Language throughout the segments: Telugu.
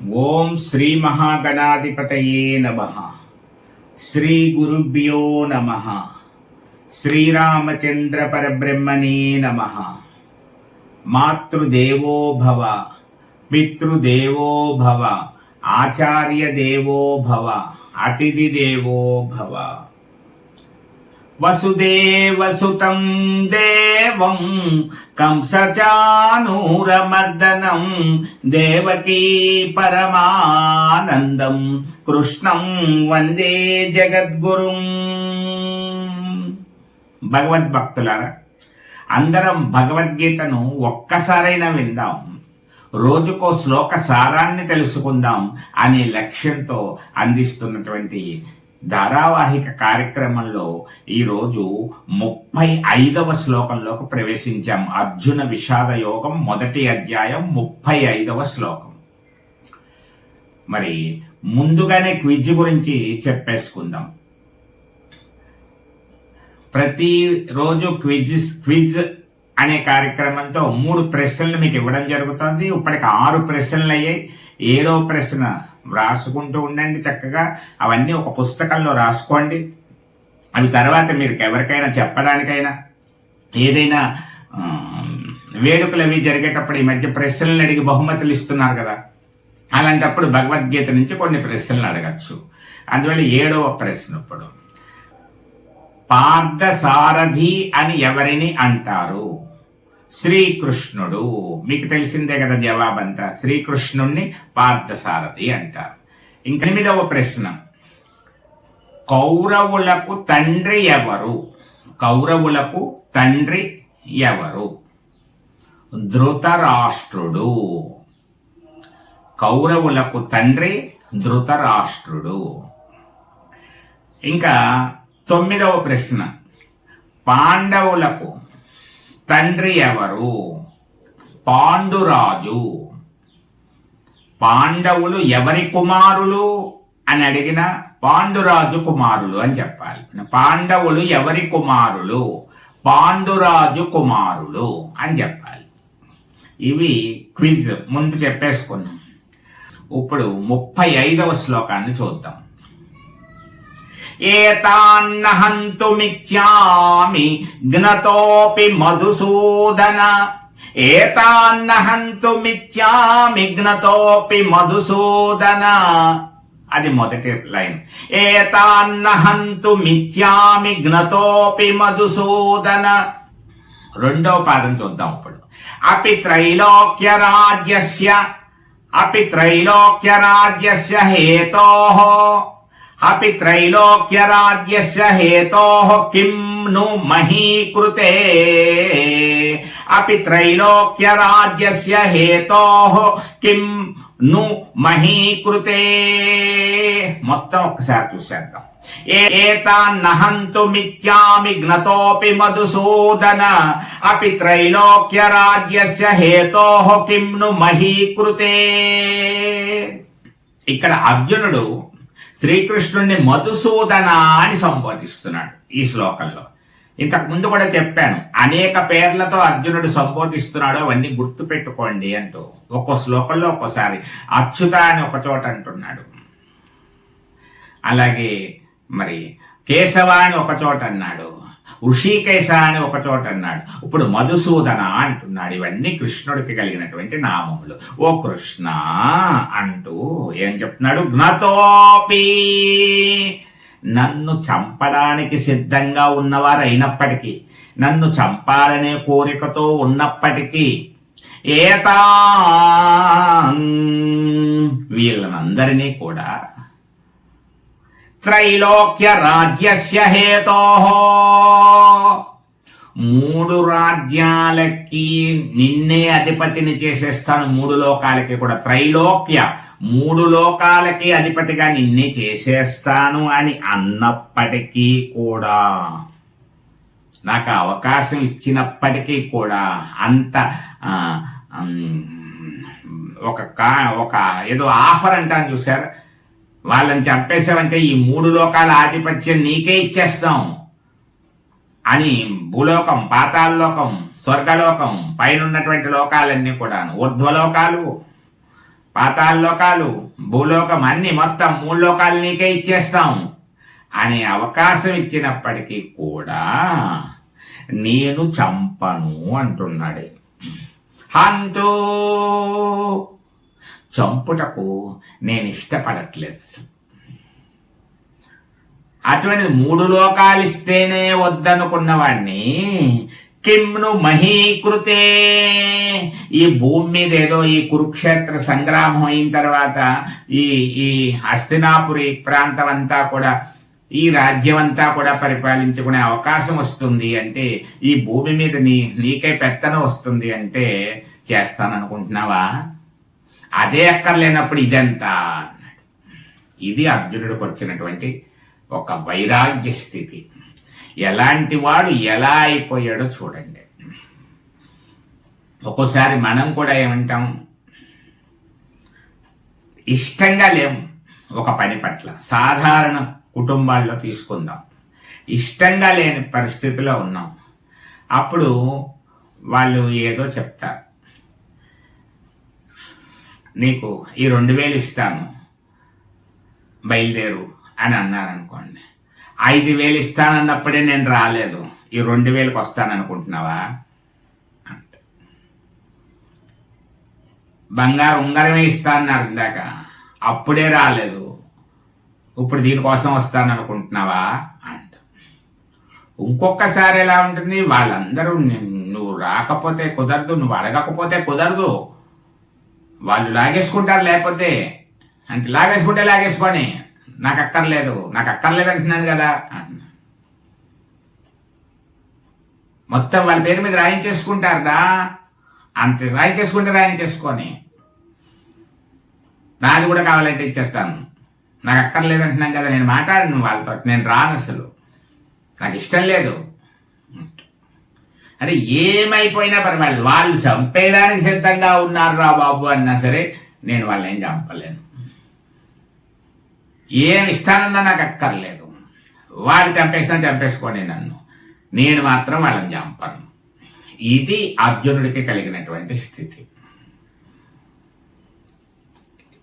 ఓం శ్రీ మహాగణాధిపతయే నమః. శ్రీ గురుభ్యో నమః. శ్రీరామచంద్ర పరబ్రహ్మణే నమః. మాతృదేవో భవ, పితృదేవో భవ, ఆచార్య దేవో భవ, అతిథి దేవో భవ. వసుదేవసుతం దేవం కంసచానూరమర్దనం దేవకీ పరమానందం కృష్ణం వందే జగద్గురుం. భగవద్భక్తులారా, అందరం భగవద్గీతను ఒక్కసారైనా విందాం, రోజుకో శ్లోక సారాన్ని తెలుసుకుందాం అనే లక్ష్యంతో అందిస్తున్నటువంటి ధారావాహిక కార్యక్రమంలో ఈరోజు 35వ శ్లోకంలోకి ప్రవేశించాం. అర్జున విషాద యోగం మొదటి అధ్యాయం 35వ శ్లోకం. మరి ముందుగానే క్విజ్ గురించి చెప్పేసుకుందాం. ప్రతిరోజు క్విజ్ అనే కార్యక్రమంతో 3 ప్రశ్నలు మీకు ఇవ్వడం జరుగుతుంది. ఇప్పటికి 6 ప్రశ్నలు అయ్యాయి. 7వ ప్రశ్న రాసుకుంటూ ఉండండి చక్కగా. అవన్నీ ఒక పుస్తకంలో రాసుకోండి. అవి తర్వాత మీరు ఎవరికైనా చెప్పడానికైనా, ఏదైనా వేడుకలు అవి జరిగేటప్పుడు ఈ మధ్య ప్రశ్నలను అడిగి బహుమతులు ఇస్తున్నారు కదా, అలాంటప్పుడు భగవద్గీత నుంచి కొన్ని ప్రశ్నలు అడగచ్చు. అందువల్ల 7వ ప్రశ్న ఇప్పుడు, పార్థసారథి అని ఎవరిని అంటారు? శ్రీకృష్ణుడు. మీకు తెలిసిందే కదా జవాబంతా. శ్రీకృష్ణుణ్ణి పార్థసారథి అంటారు. ఇంకా 8వ ప్రశ్న, కౌరవులకు తండ్రి ఎవరు? కౌరవులకు తండ్రి ఎవరు? ధృతరాష్ట్రుడు. కౌరవులకు తండ్రి ధృతరాష్ట్రుడు. ఇంకా 9వ ప్రశ్న, పాండవులకు తండ్రి ఎవరు? పాండురాజు. పాండవులు ఎవరి కుమారులు అని అడిగిన పాండురాజు కుమారులు అని చెప్పాలి. పాండవులు ఎవరి కుమారులు? పాండురాజు కుమారులు అని చెప్పాలి. ఇవి క్విజ్ ముందు చెప్పేసుకున్నాం. ఇప్పుడు 35వ శ్లోకాన్ని చూద్దాం. ఏతాన్నహంతుమిచ్చామి జ్ఞతోపి మధుసూదన. ఏతాన్నహంతుమిచ్చామి జ్ఞతోపి మధుసూదన. అది మొదటి లైన్. ఏతాన్నహంతుమిచ్చామి జ్ఞతోపి మధుసూదన. రెండవ పాదం చూద్దాం ఇప్పుడు. అపి త్రైలోక్యరాజ్యస్య హేతోః. అపి త్రైలోక్యరాజ్యస్య హేతోః కిం ను మహీకృతే. అపి త్రైలోక్యరాజ్యస్య హేతోః కిం ను మహీకృతే. మొత్తం ఒక్కసారి చూసేద్దాం. ఏతాన్నహంతుమిచ్చామి జ్ఞతోపి మధుసూదన. అపి త్రైలోక్యరాజ్యస్య హేతోః కిం ను మహీకృతే. ఇక్కడ అర్జునుడు శ్రీకృష్ణుడిని మధుసూదన అని సంబోధిస్తున్నాడు ఈ శ్లోకంలో. ఇంతకు ముందు కూడా చెప్పాను, అనేక పేర్లతో అర్జునుడు సంబోధిస్తున్నాడు, అవన్నీ గుర్తు పెట్టుకోండి అంటూ. ఒక్కో శ్లోకంలో ఒక్కోసారి అచ్యుత అని ఒక చోట అంటున్నాడు, అలాగే మరి కేశవ అని ఒక చోట అన్నాడు, ఋషికేశ అని ఒక చోట అన్నాడు, ఇప్పుడు మధుసూదన అంటున్నాడు. ఇవన్నీ కృష్ణుడికి కలిగినటువంటి నామములు. ఓ కృష్ణ అంటూ ఏం చెప్తున్నాడు? జ్ఞతోపి, నన్ను చంపడానికి సిద్ధంగా ఉన్నవారు అయినప్పటికీ, నన్ను చంపాలనే కోరికతో ఉన్నప్పటికీ, వీళ్ళనందరినీ కూడా త్రైలోక్య రాజ్యస్య హేతోః, 3 రాజ్యాలకి నిన్నే అధిపతిని చేసేస్తాను. 3 లోకాలకి కూడా త్రైలోక్య, 3 లోకాలకి అధిపతిగా నిన్నే చేసేస్తాను అని అన్నప్పటికీ కూడా, నాకు అవకాశం ఇచ్చినప్పటికీ కూడా, అంత ఒక ఏదో ఆఫర్ అంటాను చూసారు, వాళ్ళని చంపేశావంటే ఈ 3 లోకాల ఆధిపత్యం నీకే ఇచ్చేస్తాం అని భూలోకం, పాతాళలోకం, స్వర్గలోకం, పైన ఉన్నటువంటి లోకాలన్నీ కూడా, ఊర్ధ్వలోకాలు, పాతాళ లోకాలు, భూలోకం అన్ని మొత్తం 3 లోకాలు నీకే ఇచ్చేస్తాం అనే అవకాశం ఇచ్చినప్పటికీ కూడా నేను చంపను అంటున్నాడు. హంతు, చంపుటకు నేను ఇష్టపడట్లేదు. అటువంటి 3 లోకాలు ఇస్తేనే వద్దనుకున్న వాడిని కిమ్ను మహీకృతే, ఈ భూమి మీద ఏదో ఈ కురుక్షేత్ర సంగ్రామం అయిన తర్వాత ఈ ఈ హస్తినాపురి ప్రాంతం అంతా కూడా, ఈ రాజ్యం అంతా కూడా పరిపాలించుకునే అవకాశం వస్తుంది అంటే, ఈ భూమి మీద నీకే పెత్తనం వస్తుంది అంటే చేస్తాననుకుంటున్నావా? అదే అక్కర్లేనప్పుడు ఇదంతా అన్నాడు. ఇది అర్జునుడికి వచ్చినటువంటి ఒక వైరాగ్య స్థితి. ఎలాంటి వాడు ఎలా అయిపోయాడో చూడండి. ఒక్కోసారి మనం కూడా ఏమంటాం, ఇష్టంగా లేము ఒక పని పట్ల. సాధారణ కుటుంబాల్లో తీసుకుందాం, ఇష్టంగా లేని పరిస్థితిలో ఉన్నాం. అప్పుడు వాళ్ళు ఏదో చెప్తారు, నీకు ఈ 2000 ఇస్తాను బయలుదేరు అని అన్నారనుకోండి. 5000 ఇస్తానన్నప్పుడే నేను రాలేదు, ఈ 2000కి వస్తాననుకుంటున్నావా అంటే, బంగారు ఉంగరమే ఇస్తానన్నారు ఇందాక, అప్పుడే రాలేదు, ఇప్పుడు దీనికోసం వస్తాననుకుంటున్నావా అంట. ఇంకొకసారి ఎలా ఉంటుంది, వాళ్ళందరూ నువ్వు రాకపోతే కుదరదు, నువ్వు అడగకపోతే కుదరదు, వాళ్ళు లాగేసుకుంటారు, లేకపోతే అంటే లాగేసుకొని నాకు అక్కర్లేదు అంటున్నాను కదా అంటున్నా. మొత్తం వాళ్ళ పేరు మీద రాయించేసుకుంటారా? అంతే, రాయించేసుకొని నాది కూడా కావాలంటే ఇచ్చేస్తాను, నాకు అక్కర్లేదు అంటున్నాను కదా, నేను మాట్లాడను వాళ్ళతో, నేను రాను, అసలు నాకు ఇష్టం లేదు అంటే ఏమైపోయినా పర్వాలేదు, వాళ్ళు చంపేయడానికి సిద్ధంగా ఉన్నారు రా బాబు అన్నా సరే నేను వాళ్ళని ఏం చంపలేను. ఏమి ఇస్తానన్నా నాకు అక్కర్లేదు, వాళ్ళు చంపేసుకొని నన్ను, నేను మాత్రం వాళ్ళని చంపను. ఇది అర్జునుడికి కలిగినటువంటి స్థితి.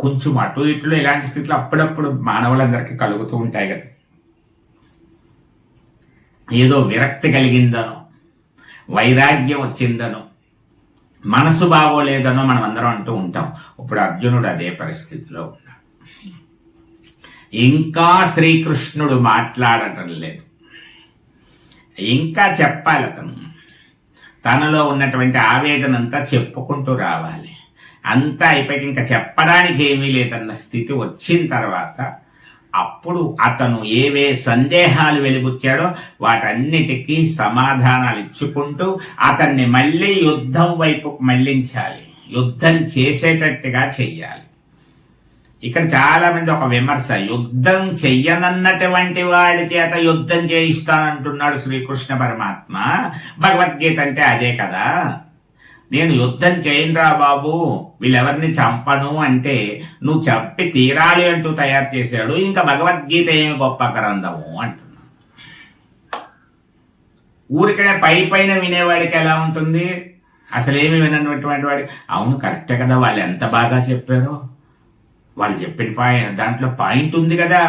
కొంచెం అటు ఇటులో ఇలాంటి స్థితిలో అప్పుడప్పుడు మానవులందరికీ కలుగుతూ ఉంటాయి కదా. ఏదో విరక్తి కలిగిందనో, వైరాగ్యం వచ్చిందనో, మనసు బాగోలేదనో మనం అందరం అంటూ ఉంటాం. ఇప్పుడు అర్జునుడు అదే పరిస్థితిలో ఉన్నాడు. ఇంకా శ్రీకృష్ణుడు మాట్లాడటం లేదు, ఇంకా చెప్పాలి. తనలో ఉన్నటువంటి ఆవేదన అంతా చెప్పుకుంటూ రావాలి. అంతా అయిపోయి ఇంకా చెప్పడానికి ఏమీ లేదన్న స్థితి వచ్చిన తర్వాత అప్పుడు అతను ఏవే సందేహాలు వెలిగుచ్చాడో వాటన్నిటికీ సమాధానాలు ఇచ్చుకుంటూ అతన్ని మళ్ళీ యుద్ధం వైపుకు మళ్లించాలి, యుద్ధం చేసేటట్టుగా చెయ్యాలి. ఇక్కడ చాలా మంది ఒక విమర్శ, యుద్ధం చెయ్యనన్నటువంటి వాడి చేత యుద్ధం చేయిస్తానంటున్నాడు శ్రీకృష్ణ పరమాత్మ. భగవద్గీత అంటే అదే కదా, నేను యుద్ధం చేయనురా బాబు, వీళ్ళెవరిని చంపను అంటే నువ్వు చంపి తీరాలి అంటూ తయారు చేశాడు. ఇంకా భగవద్గీత ఏమి గొప్ప గ్రంథము అంటున్నాడు. ఊరికనే పైన వినేవాడికి ఎలా ఉంటుంది, అసలేమి వినటువంటి వాడి, అవును కరెక్టే కదా, వాళ్ళు ఎంత బాగా చెప్పారో, వాళ్ళు చెప్పిన దాంట్లో పాయింట్ ఉంది కదా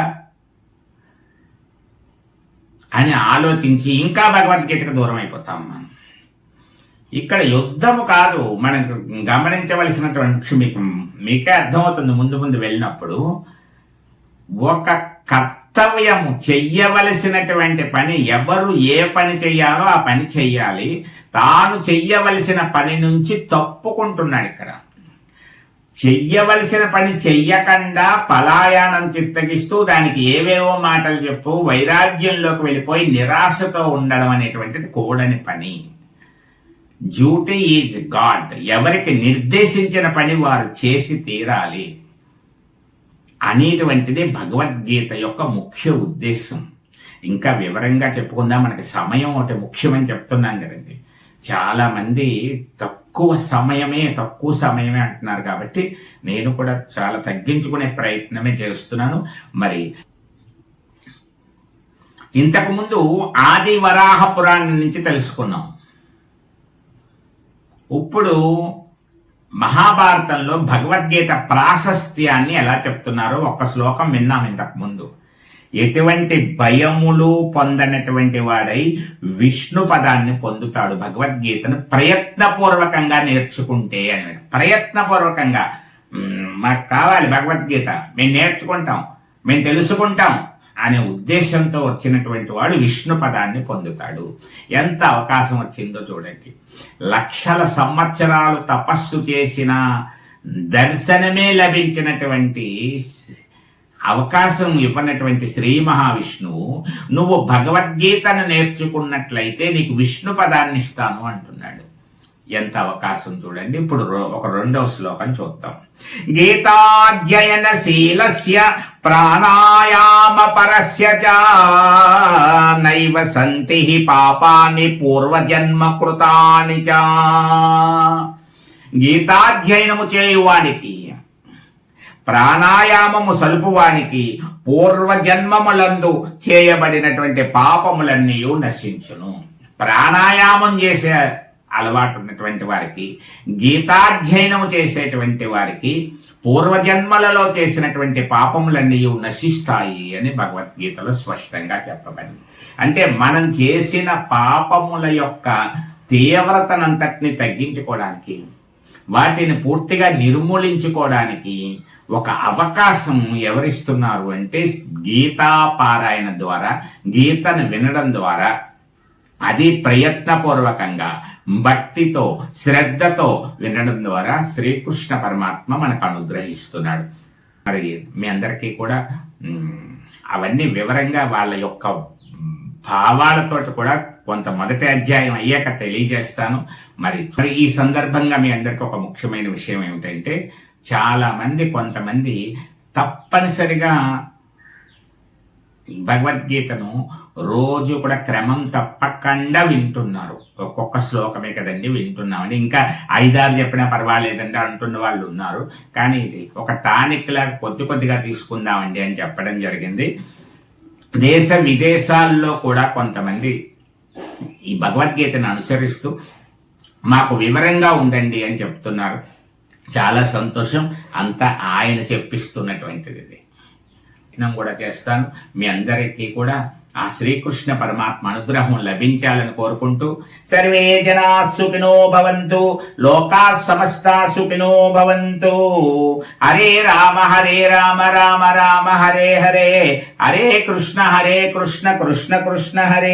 అని ఆలోచించి ఇంకా భగవద్గీతకు దూరం అయిపోతాం మనం. ఇక్కడ యుద్ధము కాదు, మనం గమనించవలసినటువంటి విషయం మీకే అర్థమవుతుంది ముందు వెళ్ళినప్పుడు. ఒక కర్తవ్యము చెయ్యవలసినటువంటి పని, ఎవరు ఏ పని చెయ్యాలో ఆ పని చెయ్యాలి. తాను చెయ్యవలసిన పని నుంచి తప్పుకుంటున్నాడు. ఇక్కడ చెయ్యవలసిన పని చెయ్యకుండా పలాయానం చిత్తగిస్తూ దానికి ఏవేవో మాటలు చెప్పు వైరాగ్యంలోకి వెళ్ళిపోయి నిరాశతో ఉండడం అనేటువంటిది కూడని పని. డ్యూటీ ఈజ్ గాడ్, ఎవరికి నిర్దేశించిన పని వారు చేసి తీరాలి అనేటువంటిది భగవద్గీత యొక్క ముఖ్య ఉద్దేశం. ఇంకా వివరంగా చెప్పుకుందాం, మనకి సమయం ఒకటి ముఖ్యమని చెప్తున్నాం కదండి. చాలా మంది తక్కువ సమయమే అంటున్నారు, కాబట్టి నేను కూడా చాలా తగ్గించుకునే ప్రయత్నమే చేస్తున్నాను. మరి ఇంతకుముందు ఆది వరాహ పురాణం నుంచి తెలుసుకున్నాం. ఇప్పుడు మహాభారతంలో భగవద్గీత ప్రాశస్త్యాన్ని ఎలా చెప్తున్నారో ఒక్క శ్లోకం విన్నాం ఇంతకు ముందు. ఎటువంటి భయములు పొందనటువంటి వాడై విష్ణు పదాన్ని పొందుతాడు భగవద్గీతను ప్రయత్నపూర్వకంగా నేర్చుకుంటే అని. ప్రయత్నపూర్వకంగా మాకు కావాలి భగవద్గీత, మేము నేర్చుకుంటాం, మేము తెలుసుకుంటాం అనే ఉద్దేశంతో వచ్చినటువంటి వాడు విష్ణు పదాన్ని పొందుతాడు. ఎంత అవకాశం వచ్చిందో చూడండి. లక్షల సంవత్సరాలు తపస్సు చేసిన దర్శనమే లభించినటువంటి అవకాశం ఇవ్వనటువంటి శ్రీ మహావిష్ణువు నువ్వు భగవద్గీతను నేర్చుకున్నట్లయితే నీకు విష్ణు పదాన్ని ఇస్తాను అంటున్నాడు. ఎంత అవకాశం చూడండి. ఇప్పుడు ఒక రెండవ శ్లోకం చూద్దాం. గీతాధ్యయనశీలస్య ప్రాణాయామ పరస్య చ నైవ సంతి పాపాని పూర్వజన్మ కృతాని చ. గీతాధ్యయనము చేయువానికి, ప్రాణాయామము సలుపువానికి పూర్వజన్మములందు చేయబడినటువంటి పాపములన్నీ నశించును. ప్రాణాయామం చేసే అలవాటు ఉన్నటువంటి వారికి, గీతాధ్యయనము చేసేటువంటి వారికి పూర్వజన్మలలో చేసినటువంటి పాపములన్నీ నశిస్తాయి అని భగవద్గీతలో స్పష్టంగా చెప్పబడింది. అంటే మనం చేసిన పాపముల యొక్క తీవ్రతనంతటిని తగ్గించుకోవడానికి, వాటిని పూర్తిగా నిర్మూలించుకోవడానికి ఒక అవకాశం ఎవరిస్తున్నారు అంటే గీతా పారాయణ ద్వారా, గీతను వినడం ద్వారా, అది ప్రయత్నపూర్వకంగా భక్తితో శ్రద్ధతో వినడం ద్వారా శ్రీకృష్ణ పరమాత్మ మనకు అనుగ్రహిస్తున్నాడు. మరి మీ అందరికీ కూడా అవన్నీ వివరంగా వాళ్ళ యొక్క భావాలతో కూడా కొంత మొదటి అధ్యాయం అయ్యాక తెలియజేస్తాను. మరి ఈ సందర్భంగా మీ అందరికీ ఒక ముఖ్యమైన విషయం ఏమిటంటే, చాలా మంది కొంతమంది తప్పనిసరిగా భగవద్గీతను రోజు కూడా క్రమం తప్పకుండా వింటున్నారు. ఒక్కొక్క శ్లోకమే కదండి వింటున్నామని, ఇంకా 5-6 చెప్పినా పర్వాలేదండి అంటున్న వాళ్ళు ఉన్నారు. కానీ ఇది ఒక టానిక్ లాగా కొద్దిగా తీసుకుందామండి అని చెప్పడం జరిగింది. దేశ విదేశాల్లో కూడా కొంతమంది ఈ భగవద్గీతను అనుసరిస్తూ మాకు వివరంగా ఉందండి అని చెప్తున్నారు. చాలా సంతోషం. అంతా ఆయన చెప్పిస్తున్నటువంటిది. ఇది నేను కూడా చేస్తాను. మీ అందరికీ కూడా ఆ శ్రీకృష్ణ పరమాత్మ అనుగ్రహం లభించాలని కోరుకుంటూ, సర్వే జనా సుఖినో భవంతు, లోకా సమస్తా సుఖినో భవంతు. హరే రామ రామ రామ హరే హరే, హరే కృష్ణ కృష్ణ కృష్ణ హరే.